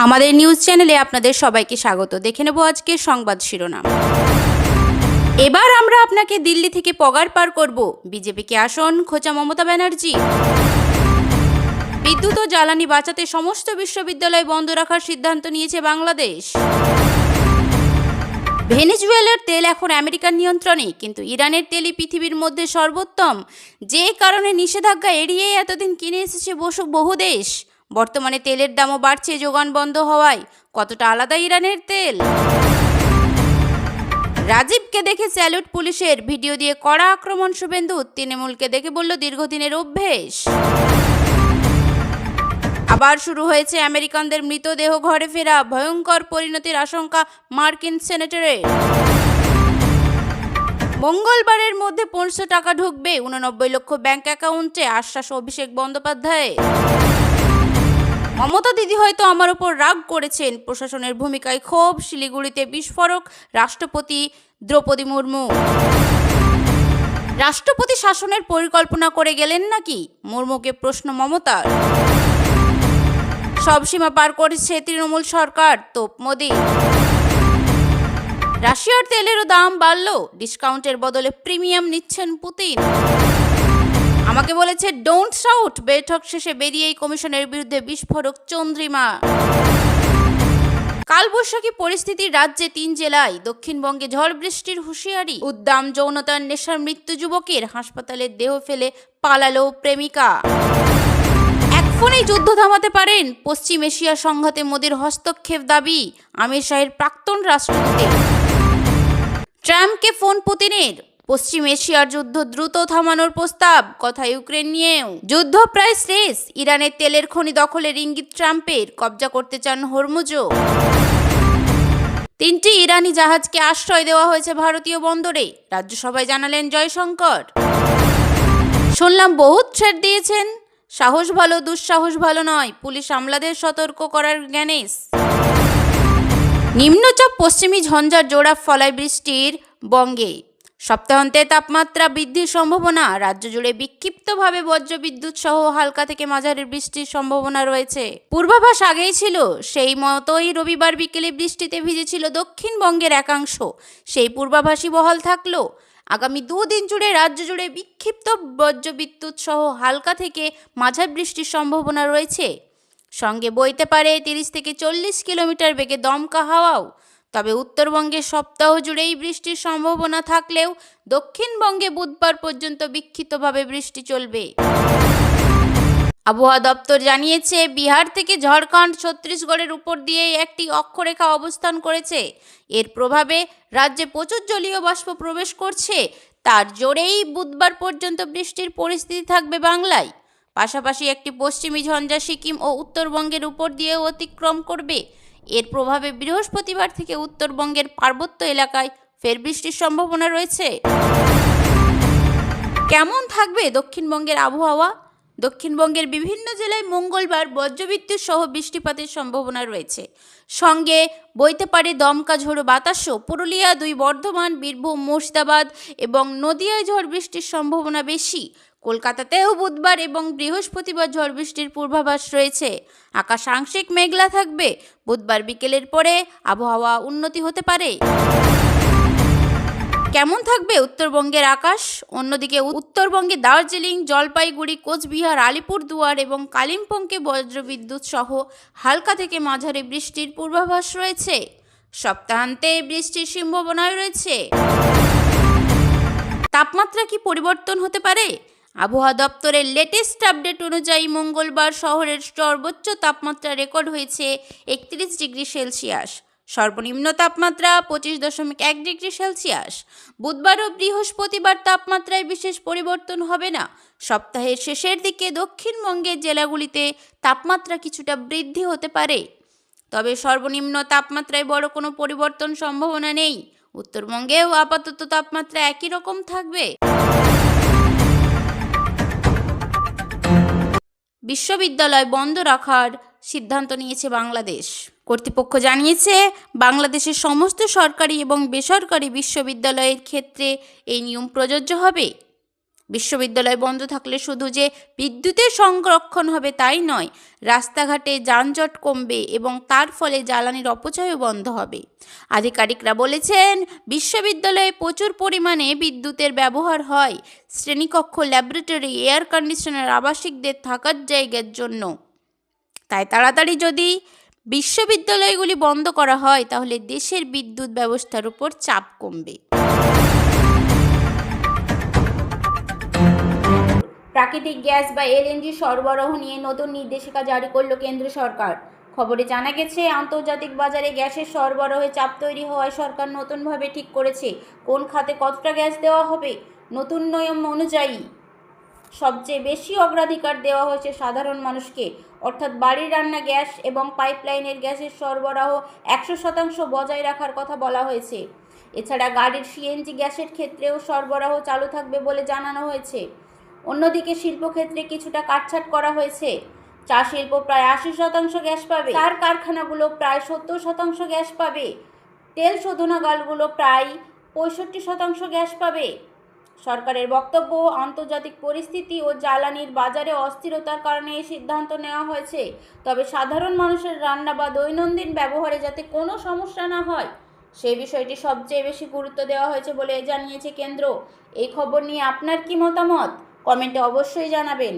আমাদের নিউজ চ্যানেলে আপনাদের সবাইকে স্বাগত। দেখে নেব আজকের সংবাদ শিরোনাম। এবার আমরা আপনাকে দিল্লি থেকে পগার পার করব, বিজেপিকে আসন খোঁচা মমতা ব্যানার্জি। বিদ্যুৎ ও জ্বালানি বাঁচাতে সমস্ত বিশ্ববিদ্যালয় বন্ধ রাখার সিদ্ধান্ত নিয়েছে বাংলাদেশ। ভেনেজুয়েলার তেল এখন আমেরিকার নিয়ন্ত্রণে, কিন্তু ইরানের তেলই পৃথিবীর মধ্যে সর্বোত্তম, যে কারণে নিষেধাজ্ঞা এড়িয়ে এতদিন কিনে এসেছে বহু দেশ। বর্তমানে তেলের দামও বাড়ছে যোগান বন্ধ হওয়ায়। কতটা আলাদা ইরানের তেল? রাজীবকে দেখে স্যালুট পুলিশের, ভিডিও দিয়ে কড়া আক্রমণ শুভেন্দু। তৃণমূলকে দেখে বলল দীর্ঘদিনের অভ্যেস। আবার শুরু হয়েছে আমেরিকানদের মৃতদেহ ঘরে ফেরা, ভয়ঙ্কর পরিণতির আশঙ্কা মার্কিন সেনেটরের। মঙ্গলবারের মধ্যে 500 টাকা ঢুকবে 89 লক্ষ ব্যাংক অ্যাকাউন্টে, আশ্বাস অভিষেক বন্দ্যোপাধ্যায়। মমতা দিদি হয়তো আমার উপর রাগ করেছেন, প্রশাসনের ভূমিকায় ক্ষোভ। শিলিগুড়িতে বিস্ফোরক, রাষ্ট্রপতি দ্রৌপদী মুর্মু। রাষ্ট্রপতি শাসনের পরিকল্পনা করে গেলেন নাকি? মুর্মুকে প্রশ্ন মমতার। সব সীমা পার করেছে তৃণমূল সরকার, তোপ মোদি। রাশিয়ার তেলেরও দাম বাড়ল, ডিসকাউন্টের বদলে প্রিমিয়াম নিচ্ছেন পুতিন। আমাকে বলেছে ডোন্ট শাউট, বৈঠক শেষে বেরিয়েই কমিশনের বিরুদ্ধে বিস্ফোরক চন্দ্রিমা। কালবৈশাখী পরিস্থিতি রাজ্যে 3 জেলায়, দক্ষিণবঙ্গে ঝড় বৃষ্টির হুঁশিয়ারি। উদ্দাম যৌনতার নেশার মৃত্যু যুবকের, হাসপাতালে দেহ ফেলে পালালো প্রেমিকা। এক ফোনেই যুদ্ধ থামাতে পারেন, পশ্চিম এশিয়া সংঘাতে মোদির হস্তক্ষেপ দাবি আমির শাহের প্রাক্তন রাষ্ট্রদূতের। ট্রাম্পকে ফোন পুতিনের, পশ্চিম এশিয়ার যুদ্ধ দ্রুত থামানোর প্রস্তাব, কথা ইউক্রেন নিয়েও। যুদ্ধ প্রায় শেষ, ইরানের তেলের খনি দখলের ইঙ্গিত ট্রাম্পের, কবজা করতে চান হরমুজও। 3টি ইরানি জাহাজকে আশ্রয় দেওয়া হয়েছে ভারতীয় বন্দরে, রাজ্যসভায় জানালেন জয়শঙ্কর। শুনলাম বহুত থ্রেট দিয়েছেন, সাহস ভালো দুঃসাহস ভালো নয়, পুলিশ আমলাদের সতর্ক করার জ্ঞানেশ। নিম্নচাপ পশ্চিমী ঝঞ্ঝার জোড়া ফলায় বৃষ্টির বঙ্গে, সপ্তাহান্তে তাপমাত্রা বৃদ্ধির সম্ভাবনা। রাজ্য জুড়ে বিক্ষিপ্তভাবে বজ্রবিদ্যুৎ সহ হালকা থেকে মাঝারি বৃষ্টির সম্ভাবনা রয়েছে। পূর্বাভাস আগেই ছিল, সেই মতোই রবিবার বিকেলে বৃষ্টিতে ভিজেছিল দক্ষিণবঙ্গের একাংশ। সেই পূর্বাভাসই বহাল থাকলো। আগামী 2 দিন জুড়ে রাজ্য জুড়ে বিক্ষিপ্ত বজ্রবিদ্যুৎ সহ হালকা থেকে মাঝারি বৃষ্টির সম্ভাবনা রয়েছে। সঙ্গে বইতে পারে 30 থেকে 40 কিলোমিটার বেগে দমকা হাওয়াও। তবে উত্তরবঙ্গে সপ্তাহ জুড়েই বৃষ্টির সম্ভাবনা থাকলেও দক্ষিণবঙ্গে বুধবার পর্যন্ত বিক্ষিপ্তভাবে বৃষ্টি চলবে। আবহাওয়া দপ্তর জানিয়েছে, বিহার থেকে ঝাড়খণ্ড ছত্তিশগড়ের উপর দিয়ে একটি অক্ষরেখা অবস্থান করেছে। এর প্রভাবে রাজ্যে প্রচুর জলীয় বাষ্প প্রবেশ করছে। তার জোরেই বুধবার পর্যন্ত বৃষ্টির পরিস্থিতি থাকবে বাংলায়। পাশাপাশি একটি পশ্চিমী ঝঞ্ঝা সিকিম ও উত্তরবঙ্গের উপর দিয়েও অতিক্রম করবে। এর প্রভাবে বৃহস্পতিবার থেকে উত্তরবঙ্গের পার্বত্য এলাকায় ফের বৃষ্টির সম্ভাবনা রয়েছে। কেমন থাকবে দক্ষিণবঙ্গের আবহাওয়া? দক্ষিণবঙ্গের বিভিন্ন জেলায় মঙ্গলবার বজ্রবিদ্যুৎ সহ বৃষ্টিপাতের সম্ভাবনা রয়েছে। সঙ্গে বইতে পারে দমকা ঝোড়ো বাতাসও। পুরুলিয়া, 2 বর্ধমান, বীরভূম, মুর্শিদাবাদ এবং নদিয়ায় ঝড় বৃষ্টির সম্ভাবনা বেশি। কলকাতাতেও বুধবার এবং বৃহস্পতিবার ঝড় বৃষ্টির পূর্বাভাস রয়েছে। আকাশ আংশিক মেঘলা থাকবে। বুধবার বিকেলের পরে আবহাওয়া উন্নতি হতে পারে। কেমন থাকবে উত্তরবঙ্গের আকাশ? অন্যদিকে উত্তরবঙ্গে দার্জিলিং, জলপাইগুড়ি, কোচবিহার, আলিপুরদুয়ার এবং কালিম্পংকে বজ্রবিদ্যুৎ সহ হালকা থেকে মাঝারি বৃষ্টির পূর্বাভাস রয়েছে। সপ্তাহান্তে বৃষ্টির সম্ভাবনায় রয়েছে। তাপমাত্রা কি পরিবর্তন হতে পারে? আবহাওয়া দপ্তরের লেটেস্ট আপডেট অনুযায়ী মঙ্গলবার শহরের সর্বোচ্চ তাপমাত্রা রেকর্ড হয়েছে 31 ডিগ্রি সেলসিয়াস। সর্বনিম্ন তাপমাত্রা 25.1 ডিগ্রি সেলসিয়াস। বুধবার ও বৃহস্পতিবার তাপমাত্রায় বিশেষ পরিবর্তন হবে না। সপ্তাহের শেষের দিকে দক্ষিণবঙ্গের জেলাগুলিতে তাপমাত্রা কিছুটা বৃদ্ধি হতে পারে। তবে সর্বনিম্ন তাপমাত্রায় বড় কোনো পরিবর্তন সম্ভাবনা নেই। উত্তরবঙ্গেও আপাতত তাপমাত্রা একই রকম থাকবে। বিশ্ববিদ্যালয় বন্ধ রাখার সিদ্ধান্ত নিয়েছে বাংলাদেশ। কর্তৃপক্ষ জানিয়েছে, বাংলাদেশের সমস্ত সরকারি এবং বেসরকারি বিশ্ববিদ্যালয়ের ক্ষেত্রে এই নিয়ম প্রযোজ্য হবে। বিশ্ববিদ্যালয় বন্ধ থাকলে শুধু যে বিদ্যুতের সংরক্ষণ হবে তাই নয়, রাস্তাঘাটে যানজট কমবে এবং তার ফলে জ্বালানির অপচয়ও বন্ধ হবে। আধিকারিকরা বলেছেন, বিশ্ববিদ্যালয়ে প্রচুর পরিমাণে বিদ্যুতের ব্যবহার হয় শ্রেণীকক্ষ, ল্যাবরেটরি, এয়ার কন্ডিশনার, আবাসিকদের থাকার জায়গার জন্য। তাই তাড়াতাড়ি যদি বিশ্ববিদ্যালয়গুলি বন্ধ করা হয় তাহলে দেশের বিদ্যুৎ ব্যবস্থার উপর চাপ কমবে। প্রাকৃতিক গ্যাস বা এলএনজি সরবরাহ নিয়ে নতুন নির্দেশিকা জারি করল কেন্দ্র সরকার। খবরে জানা গেছে, আন্তর্জাতিক বাজারে গ্যাসের সরবরাহে চাপ তৈরি হওয়ায় সরকার নতুনভাবে ঠিক করেছে কোন খাতে কতটা গ্যাস দেওয়া হবে। নতুন নিয়ম অনুযায়ী সবচেয়ে বেশি অগ্রাধিকার দেওয়া হয়েছে সাধারণ মানুষকে, অর্থাৎ বাড়ির রান্না গ্যাস এবং পাইপলাইনের গ্যাসের সরবরাহ 100% বজায় রাখার কথা বলা হয়েছে। এছাড়া গাড়ির সিএনজি গ্যাসের ক্ষেত্রেও সরবরাহ চালু থাকবে বলে জানানো হয়েছে। অন্যদিকে শিল্পক্ষেত্রে কিছুটা কাটছাট করা হয়েছে। চা শিল্প প্রায় 80% গ্যাস পাবে, সার কারখানাগুলো প্রায় 70% গ্যাস পাবে, তেল শোধনাগারগুলো প্রায় 65% গ্যাস পাবে। সরকারের বক্তব্য, আন্তর্জাতিক পরিস্থিতি ও জ্বালানির বাজারে অস্থিরতার কারণে এই সিদ্ধান্ত নেওয়া হয়েছে। তবে সাধারণ মানুষের রান্না বা দৈনন্দিন ব্যবহারে যাতে কোনো সমস্যা না হয় সেই বিষয়টি সবচেয়ে বেশি গুরুত্ব দেওয়া হয়েছে বলে জানিয়েছে কেন্দ্র। এই খবর নিয়ে আপনার কি মতামত? কমেন্টে অবশ্যই জানাবেন।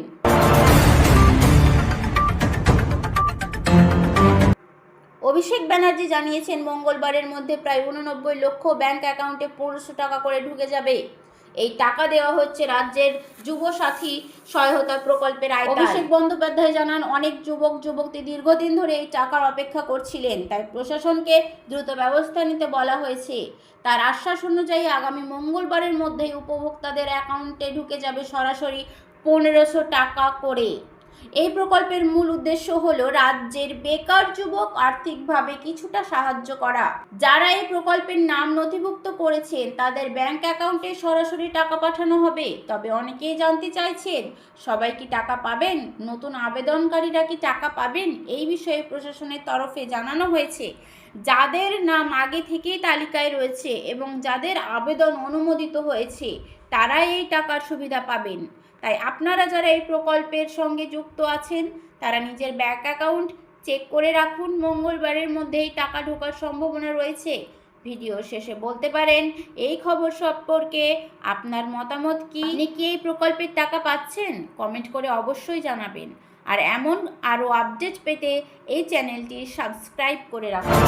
অভিষেক ব্যানার্জি জানিয়েছেন, মঙ্গলবারের মধ্যে প্রায় 89 লক্ষ ব্যাংক অ্যাকাউন্টে 1500 টাকা করে ঢুকে যাবে। এই টাকা দেওয়া হচ্ছে রাজ্যের যুবসাথী সহায়তা প্রকল্পের আওতায়। অভিষেক বন্দ্যোপাধ্যায় জানান, অনেক যুবক যুবতী দীর্ঘদিন ধরে এই টাকার অপেক্ষা করছিলেন, তাই প্রশাসনকে দ্রুত ব্যবস্থা নিতে বলা হয়েছে। তার আশ্বাস অনুযায়ী আগামী মঙ্গলবারের মধ্যেই উপভোক্তাদের অ্যাকাউন্টে ঢুকে যাবে সরাসরি 1500 টাকা করে। এই প্রকল্পের মূল উদ্দেশ্য হলো রাজ্যের বেকার যুবক আর্থিকভাবে কিছুটা সাহায্য করা। যারা এই প্রকল্পের নাম নথিভুক্ত করেছেন তাদের ব্যাংক অ্যাকাউন্টে সরাসরি টাকা পাঠানো হবে। তবে অনেকেই জানতে চাইছেন, সবাই কি টাকা পাবেন? নতুন আবেদনকারীরা কি টাকা পাবেন? এই বিষয়ে প্রশাসনের তরফে জানানো হয়েছে, যাদের নাম আগে থেকেই তালিকায় রয়েছে এবং যাদের আবেদন অনুমোদিত হয়েছে তারাই এই টাকার সুবিধা পাবেন। তাই আপনারা যারা এই প্রকল্পের সঙ্গে যুক্ত আছেন তারা নিজের ব্যাংক অ্যাকাউন্ট চেক করে রাখুন। মঙ্গলবারের মধ্যেই টাকা ঢোকার সম্ভাবনা রয়েছে। ভিডিও শেষে বলতে পারেন এই খবর সম্পর্কে আপনার মতামত কি? আপনি কি এই প্রকল্পের টাকা পাচ্ছেন? কমেন্ট করে অবশ্যই জানাবেন। আর এমন আরও আপডেট পেতে এই চ্যানেলটি সাবস্ক্রাইব করে রাখুন।